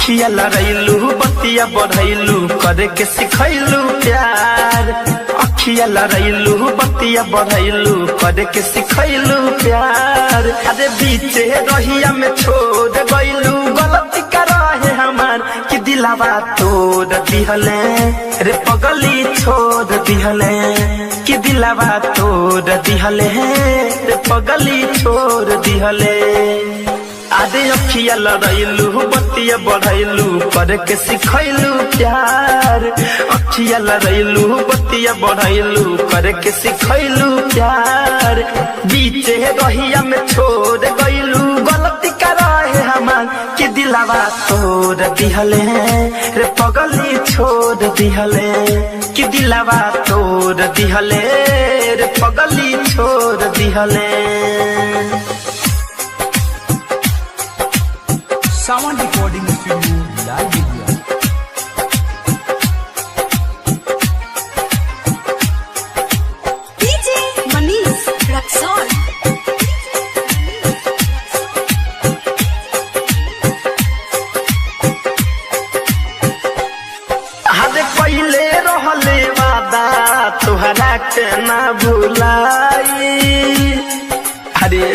अखिया लड़ैलू बतिया बढ़ैलू करे के सिखैलू प्यार। अखिया लड़ैलू बतिया बढ़ैलू करे के सिखैलू प्यार। अरे बीचे रहिया में छोड़ गइलू गलती करे हमार कि दिलावा तोड़ दिहले रे पगली छोड़ दिहले कि दिलावा तोड़ दिहले रे पगली छोड़ दिहले। आदे अखिया लड़ैलू बतिया बढ़ैलू करे के सिखैलू प्यार। अखिया लड़ैलू बतिया बढ़ैलू करे के सिखैलू प्यार। बीचे रहिया में छोड़ गइलू गलती करे हमार कि दिलावा तोड़ दिहले रे पगली छोड़ दिहले कि दिलावा तोड़ दिहले रे पगली छोड़ दिहले। Sound recording studio live video. DJ Manish Raksol. हरे पहले रहले वादा तुहरा के ना भुलाई। अरे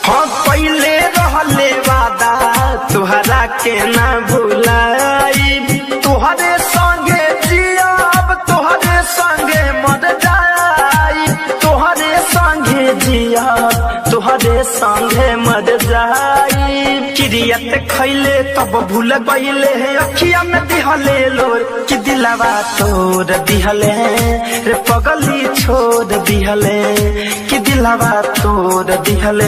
हाँ पहले रहले वादा तुहरा के ना भुलाई। तुहरे संगे जियाब तुहरे संगे मर जाई। तुहरे संगे जियाब तुहरे संगे मर जाई। किरियत खैले तब भूल गइले अखिया में दिहले लोर कि दिलावा तोड़ दिहले रे पगली छोड़ दिहले कि दिलावा तोड़ दिहले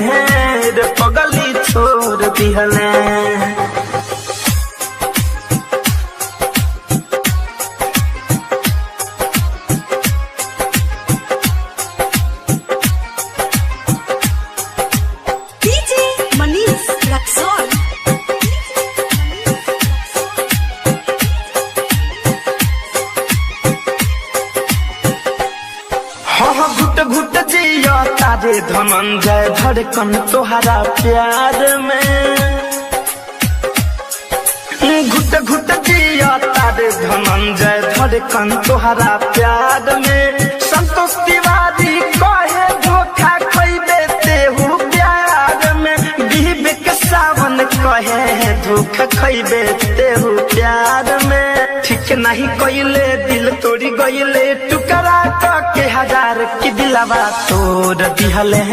रे पगली छोड़ दिहले। DJ Manish Raksol. हाँ घुट घुट जिया तारे धनंजय धड़कन तोहरा प्यार में। घुट घुट जिया तारे धनंजय धड़कन तोहरा प्यार में। संतोष तिवारी कहे धोखा खैबे तेहू प्यार में। विवेक सावन कहे धोखा खैबे तेहू प्यार में। ठीक नहीं कइले दिल तोड़ी गइले टुकड़ा के हजार कि दिलावा तोड़ दिहले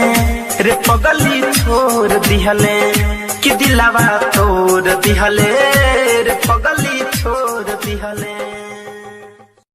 रे पगली छोड़ दिहले कि दिलावा तोड़ दिहले रे पगली छोड़ दिहले।